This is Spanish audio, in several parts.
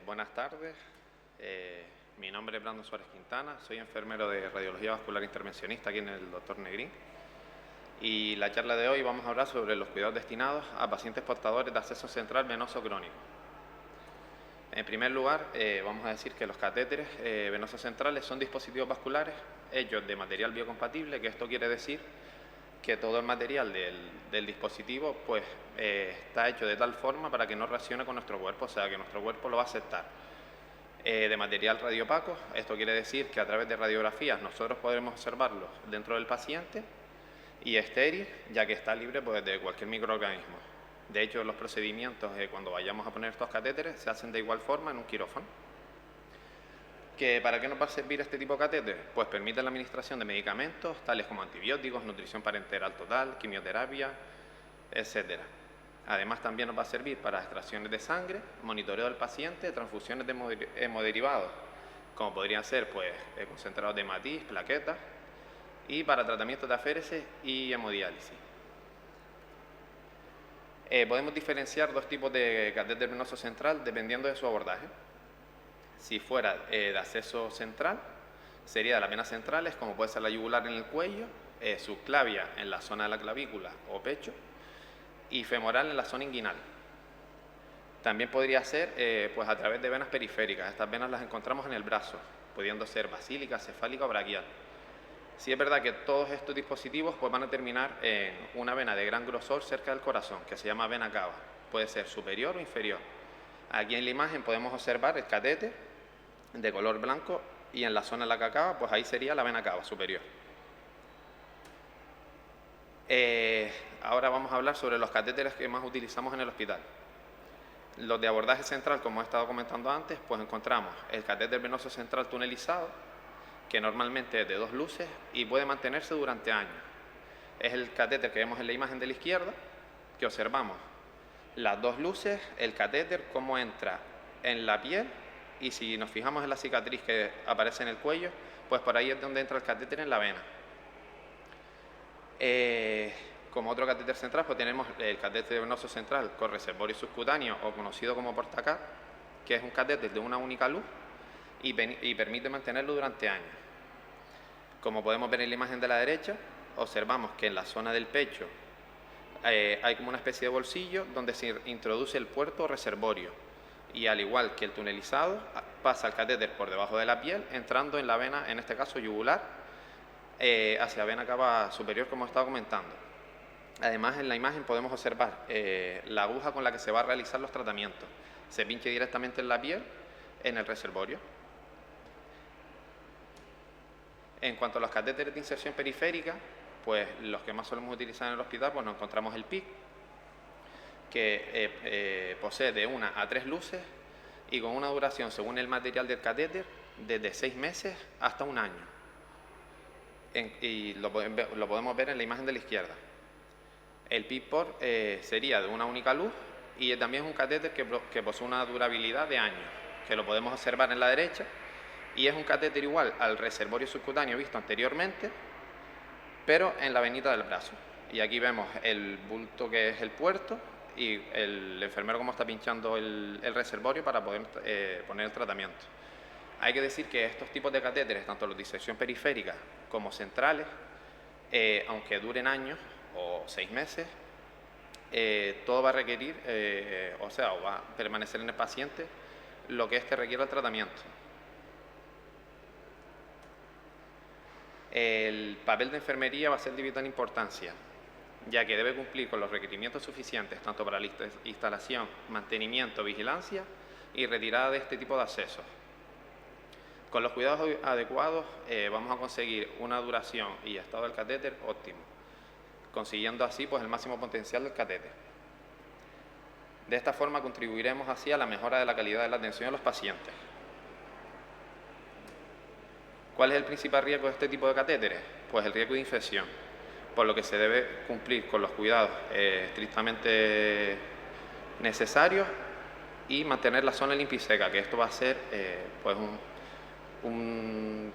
Buenas tardes, mi nombre es Brandon Suárez Quintana, soy enfermero de Radiología Vascular Intervencionista aquí en el Dr. Negrín, y la charla de hoy vamos a hablar sobre los cuidados destinados a pacientes portadores de absceso central venoso crónico. En primer lugar, vamos a decir que los catéteres venosos centrales son dispositivos vasculares hechos de material biocompatible, que esto quiere decir que todo el material del dispositivo pues, está hecho de tal forma para que no reaccione con nuestro cuerpo, o sea que nuestro cuerpo lo va a aceptar. De material radiopaco, esto quiere decir que a través de radiografías nosotros podremos observarlo dentro del paciente, y estéril, ya que está libre pues, de cualquier microorganismo. De hecho, los procedimientos cuando vayamos a poner estos catéteres se hacen de igual forma en un quirófano. ¿Para qué nos va a servir este tipo de catéter? Pues permite la administración de medicamentos tales como antibióticos, nutrición parenteral total, quimioterapia, etc. Además también nos va a servir para extracciones de sangre, monitoreo del paciente, transfusiones de hemoderivados, como podrían ser pues, concentrados de hematitis, plaquetas, y para tratamientos de aféresis y hemodiálisis. Podemos diferenciar dos tipos de catéter venoso central dependiendo de su abordaje. Si fuera de acceso central, sería de las venas centrales, como puede ser la yugular en el cuello, subclavia en la zona de la clavícula o pecho, y femoral en la zona inguinal. También podría ser pues a través de venas periféricas. Estas venas las encontramos en el brazo, pudiendo ser basílica, cefálica o braquial. Sí es verdad que todos estos dispositivos pues, van a terminar en una vena de gran grosor cerca del corazón, que se llama vena cava. Puede ser superior o inferior. Aquí en la imagen podemos observar el catéter de color blanco, y en la zona de la que acaba, pues ahí sería la vena cava superior. Ahora vamos a hablar sobre los catéteres que más utilizamos en el hospital. Los de abordaje central, como he estado comentando antes, pues encontramos el catéter venoso central tunelizado, que normalmente es de 2 luces y puede mantenerse durante años. Es el catéter que vemos en la imagen de la izquierda, que observamos las 2 luces, el catéter, cómo entra en la piel, y si nos fijamos en la cicatriz que aparece en el cuello, pues por ahí es donde entra el catéter en la vena. Como otro catéter central, pues tenemos el catéter venoso central con reservorio subcutáneo, o conocido como portacar, que es un catéter de una única luz y permite mantenerlo durante años. Como podemos ver en la imagen de la derecha, observamos que en la zona del pecho hay como una especie de bolsillo donde se introduce el puerto o reservorio, y al igual que el tunelizado, pasa el catéter por debajo de la piel, entrando en la vena, en este caso yugular, hacia vena cava superior, como estaba comentando. Además, en la imagen podemos observar la aguja con la que se va a realizar los tratamientos. Se pincha directamente en la piel, en el reservorio. En cuanto a los catéteres de inserción periférica, pues los que más solemos utilizar en el hospital, pues nos encontramos el PIC, que posee de 1 a 3 luces y con una duración, según el material del catéter, desde 6 meses hasta 1 año. Y lo podemos ver en la imagen de la izquierda. El PIC-POR sería de una única luz, y también es un catéter que posee una durabilidad de años, que lo podemos observar en la derecha, y es un catéter igual al reservorio subcutáneo visto anteriormente, pero en la venita del brazo. Y aquí vemos el bulto que es el puerto, y el enfermero como está pinchando el reservorio para poder poner el tratamiento. Hay que decir que estos tipos de catéteres, tanto los de disección periférica como centrales, aunque duren años o 6 meses, todo va a requerir, o va a permanecer en el paciente lo que éste requiera el tratamiento. El papel de enfermería va a ser de vital importancia, ya que debe cumplir con los requerimientos suficientes tanto para la instalación, mantenimiento, vigilancia y retirada de este tipo de accesos. Con los cuidados adecuados vamos a conseguir una duración y estado del catéter óptimo, consiguiendo así pues, el máximo potencial del catéter. De esta forma contribuiremos así a la mejora de la calidad de la atención a los pacientes. ¿Cuál es el principal riesgo de este tipo de catéteres? Pues el riesgo de infección, por lo que se debe cumplir con los cuidados estrictamente necesarios y mantener la zona limpia y seca, que esto va a ser pues un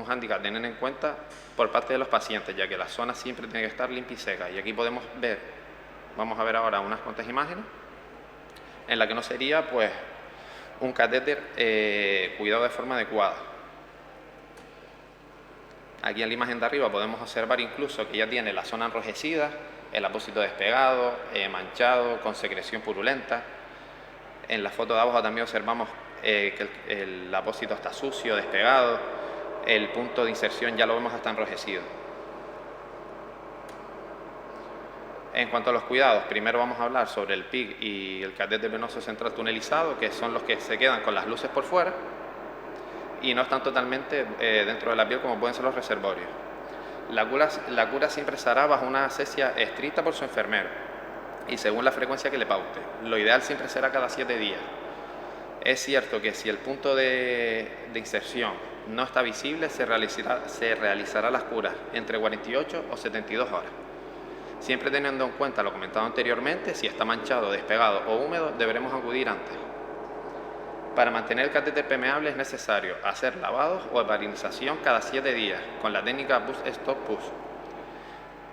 hándicap a tener en cuenta por parte de los pacientes, ya que la zona siempre tiene que estar limpia y seca. Y aquí podemos ver, vamos a ver ahora unas cuantas imágenes, en la que no sería pues un catéter cuidado de forma adecuada. Aquí en la imagen de arriba podemos observar incluso que ya tiene la zona enrojecida, el apósito despegado, manchado, con secreción purulenta. En la foto de abajo también observamos que el apósito está sucio, despegado, el punto de inserción ya lo vemos hasta enrojecido. En cuanto a los cuidados, primero vamos a hablar sobre el PIC y el catéter venoso central tunelizado, que son los que se quedan con las luces por fuera y no están totalmente dentro de la piel como pueden ser los reservorios. La cura siempre se hará bajo una asepsia estricta por su enfermero y según la frecuencia que le paute. Lo ideal siempre será cada 7 días. Es cierto que si el punto de inserción no está visible, se realizará las curas entre 48 o 72 horas. Siempre teniendo en cuenta lo comentado anteriormente, si está manchado, despegado o húmedo, deberemos acudir antes. Para mantener el catéter permeable es necesario hacer lavados o heparinización cada 7 días con la técnica Push-Stop-Push.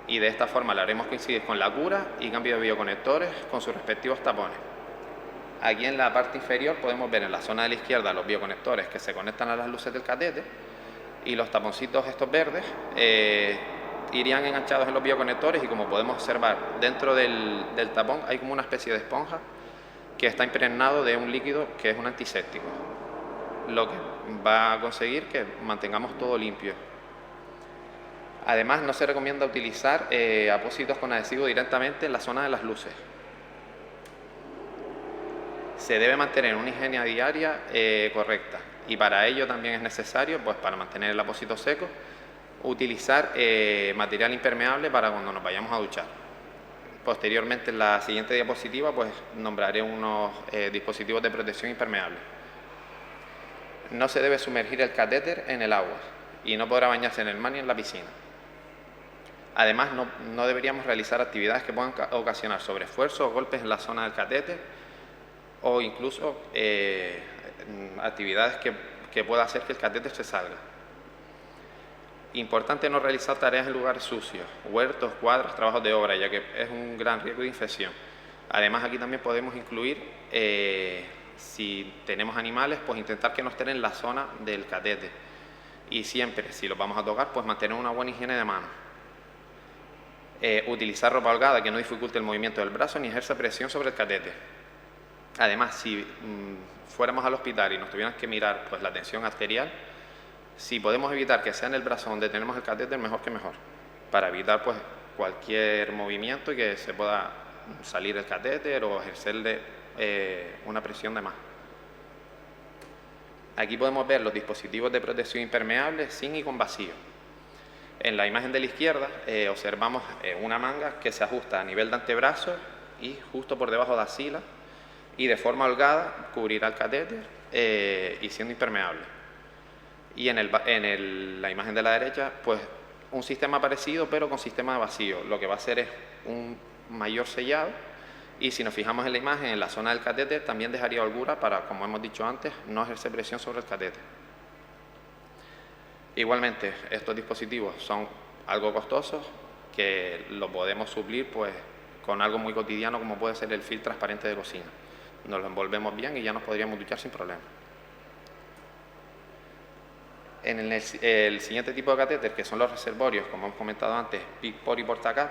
Y de esta forma la haremos coincidir con la cura y cambio de bioconectores con sus respectivos tapones. Aquí en la parte inferior podemos ver en la zona de la izquierda los bioconectores que se conectan a las luces del catéter y los taponcitos estos verdes irían enganchados en los bioconectores y como podemos observar dentro del tapón hay como una especie de esponja que está impregnado de un líquido que es un antiséptico, lo que va a conseguir que mantengamos todo limpio. Además no se recomienda utilizar apósitos con adhesivo directamente en la zona de las luces. Se debe mantener una higiene diaria correcta y para ello también es necesario, pues para mantener el apósito seco, utilizar material impermeable para cuando nos vayamos a duchar. Posteriormente en la siguiente diapositiva pues nombraré unos dispositivos de protección impermeable. No se debe sumergir el catéter en el agua y no podrá bañarse en el mar ni en la piscina. Además no deberíamos realizar actividades que puedan ocasionar sobreesfuerzo o golpes en la zona del catéter o incluso actividades que pueda hacer que el catéter se salga. Importante no realizar tareas en lugares sucios, huertos, cuadras, trabajos de obra, ya que es un gran riesgo de infección. Además aquí también podemos incluir, si tenemos animales, pues intentar que no estén en la zona del catéter. Y siempre, si los vamos a tocar, pues mantener una buena higiene de manos. Utilizar ropa holgada que no dificulte el movimiento del brazo ni ejerza presión sobre el catéter. Además, si fuéramos al hospital y nos tuvieran que mirar pues, la tensión arterial, si podemos evitar que sea en el brazo donde tenemos el catéter, mejor que mejor, para evitar pues, cualquier movimiento y que se pueda salir el catéter o ejercerle una presión de más. Aquí podemos ver los dispositivos de protección impermeable sin y con vacío. En la imagen de la izquierda observamos una manga que se ajusta a nivel de antebrazo y justo por debajo de la axila y de forma holgada cubrirá el catéter y siendo impermeable. Y en la imagen de la derecha, pues un sistema parecido pero con sistema de vacío. Lo que va a hacer es un mayor sellado y si nos fijamos en la imagen, en la zona del catéter también dejaría holgura para, como hemos dicho antes, no ejercer presión sobre el catéter. Igualmente, estos dispositivos son algo costosos que lo podemos suplir pues, con algo muy cotidiano como puede ser el film transparente de cocina. Nos lo envolvemos bien y ya nos podríamos duchar sin problema. En el siguiente tipo de catéter, que son los reservorios, como hemos comentado antes, PIC, POR y PORTA-CAP,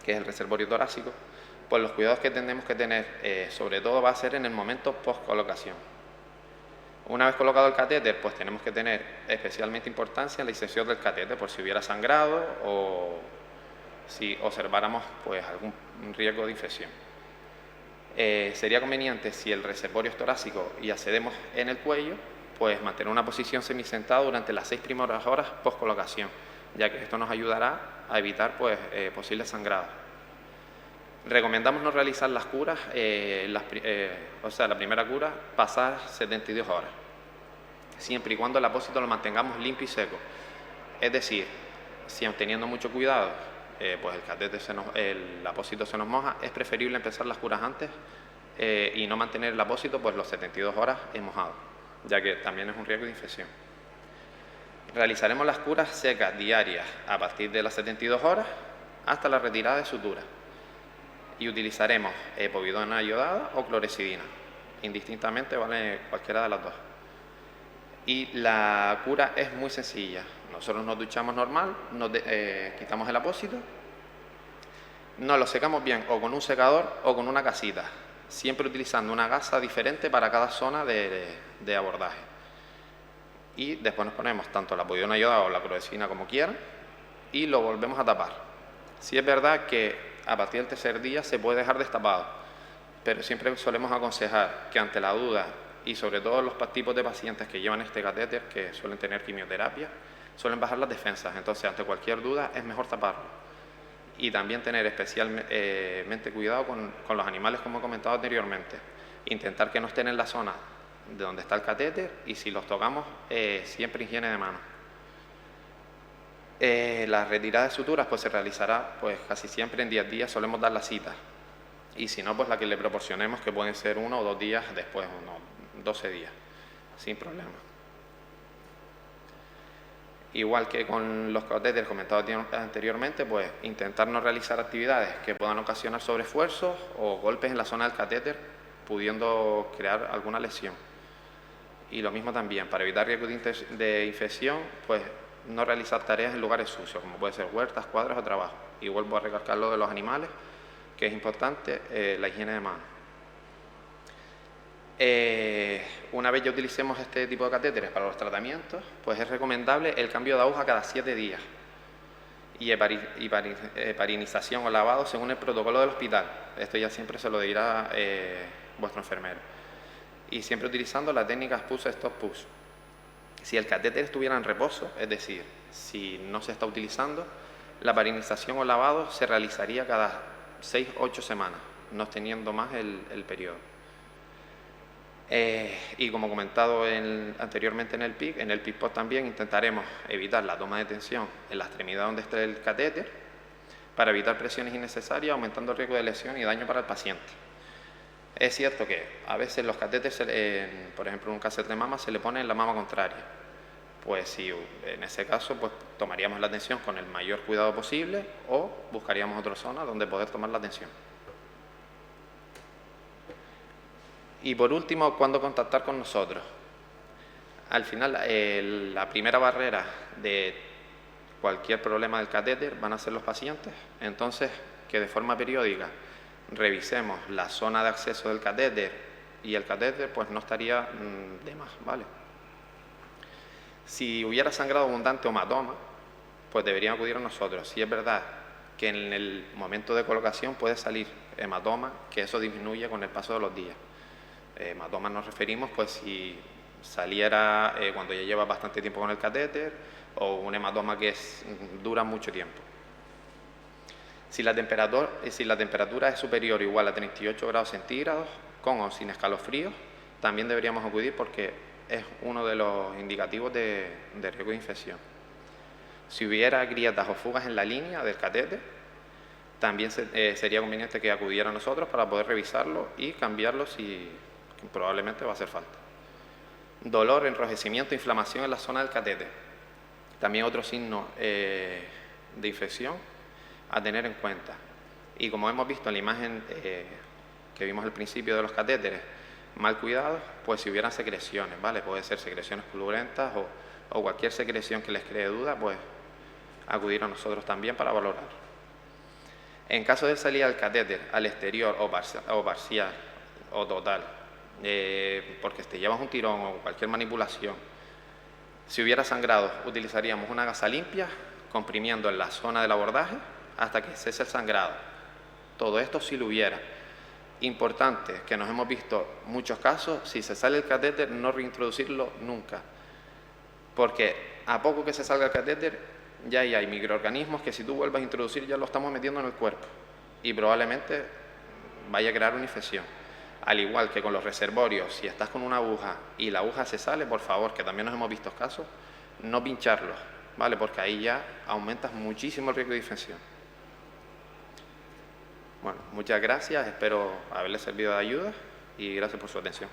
que es el reservorio torácico, pues los cuidados que tenemos que tener, sobre todo va a ser en el momento post-colocación. Una vez colocado el catéter, pues tenemos que tener especialmente importancia en la inserción del catéter, por si hubiera sangrado o si observáramos pues, algún riesgo de infección. Sería conveniente, si el reservorio es torácico y accedemos en el cuello, pues mantener una posición semisentada durante las 6 primeras horas post colocación, ya que esto nos ayudará a evitar pues, posibles sangrados. Recomendamos no realizar las curas, la primera cura, pasar 72 horas, siempre y cuando el apósito lo mantengamos limpio y seco. Es decir, si teniendo mucho cuidado, pues el apósito se nos moja, es preferible empezar las curas antes y no mantener el apósito pues los 72 horas mojado, ya que también es un riesgo de infección. Realizaremos las curas secas diarias a partir de las 72 horas hasta la retirada de sutura y utilizaremos povidona iodada o clorexidina. indistintamente vale cualquiera de las dos. Y la cura es muy sencilla. Nosotros nos duchamos normal, quitamos el apósito, nos lo secamos bien o con un secador o con una gasita, siempre utilizando una gasa diferente para cada zona de abordaje. Y después nos ponemos tanto la povidona iodada o la clorexina como quieran y lo volvemos a tapar. Sí es verdad que a partir del tercer día se puede dejar destapado, pero siempre solemos aconsejar que ante la duda, y sobre todo los tipos de pacientes que llevan este catéter, que suelen tener quimioterapia, suelen bajar las defensas. Entonces, ante cualquier duda, es mejor taparlo. Y también tener especialmente cuidado con los animales, como he comentado anteriormente. Intentar que no estén en la zona de donde está el catéter y si los tocamos, siempre higiene de manos. La retirada de suturas pues se realizará pues casi siempre en 10 días, solemos dar la cita. Y si no, pues la que le proporcionemos, que pueden ser 1 o 2 días después, o 12 días, sin problema. Igual que con los catéteres comentados anteriormente, pues intentar no realizar actividades que puedan ocasionar sobreesfuerzos o golpes en la zona del catéter, pudiendo crear alguna lesión. Y lo mismo también, para evitar riesgo de infección, pues no realizar tareas en lugares sucios, como puede ser huertas, cuadras o trabajo. Y vuelvo a recalcar lo de los animales, que es importante, la higiene de manos. Una vez ya utilicemos este tipo de catéteres para los tratamientos, pues es recomendable el cambio de aguja cada 7 días y heparinización o lavado según el protocolo del hospital. Esto ya siempre se lo dirá vuestro enfermero. Y siempre utilizando la técnica push-stop-push. Si el catéter estuviera en reposo, es decir, si no se está utilizando, la heparinización o lavado se realizaría cada 6-8 semanas, no extendiendo más el periodo. Y como comentado anteriormente en el PICC también intentaremos evitar la toma de tensión en la extremidad donde esté el catéter para evitar presiones innecesarias, aumentando el riesgo de lesión y daño para el paciente. Es cierto que a veces los catéteres, por ejemplo en un catéter de mama, se le pone en la mama contraria. Pues si en ese caso pues tomaríamos la tensión con el mayor cuidado posible o buscaríamos otra zona donde poder tomar la tensión. Y por último, ¿cuándo contactar con nosotros? Al final, la primera barrera de cualquier problema del catéter van a ser los pacientes, entonces que de forma periódica revisemos la zona de acceso del catéter y el catéter pues no estaría de más, ¿vale? Si hubiera sangrado abundante o hematoma, pues deberían acudir a nosotros. Si es verdad que en el momento de colocación puede salir hematoma, que eso disminuye con el paso de los días. Hematoma nos referimos pues si saliera cuando ya lleva bastante tiempo con el catéter o un hematoma que dura mucho tiempo. Si la temperatura es superior o igual a 38 grados centígrados, con o sin escalofríos, también deberíamos acudir porque es uno de los indicativos de riesgo de infección. Si hubiera grietas o fugas en la línea del catéter, también sería conveniente que acudiera a nosotros para poder revisarlo y cambiarlo si probablemente va a hacer falta. Dolor, enrojecimiento, inflamación en la zona del catéter. También otro signo de infección a tener en cuenta. Y como hemos visto en la imagen que vimos al principio de los catéteres, mal cuidados, pues si hubieran secreciones, ¿vale? Puede ser secreciones pululentas o cualquier secreción que les cree duda, pues acudir a nosotros también para valorar. En caso de salida del catéter al exterior o parcial o total, porque te llevas un tirón o cualquier manipulación, si hubiera sangrado, utilizaríamos una gasa limpia, comprimiendo en la zona del abordaje hasta que cese el sangrado. Todo esto si lo hubiera. Importante, que nos hemos visto muchos casos, si se sale el catéter, no reintroducirlo nunca. Porque a poco que se salga el catéter, ya hay microorganismos que si tú vuelvas a introducir ya lo estamos metiendo en el cuerpo y probablemente vaya a crear una infección. Al igual que con los reservorios, si estás con una aguja y la aguja se sale, por favor, que también nos hemos visto casos, no pincharlos, ¿vale? Porque ahí ya aumentas muchísimo el riesgo de infección. Bueno, muchas gracias, espero haberles servido de ayuda y gracias por su atención.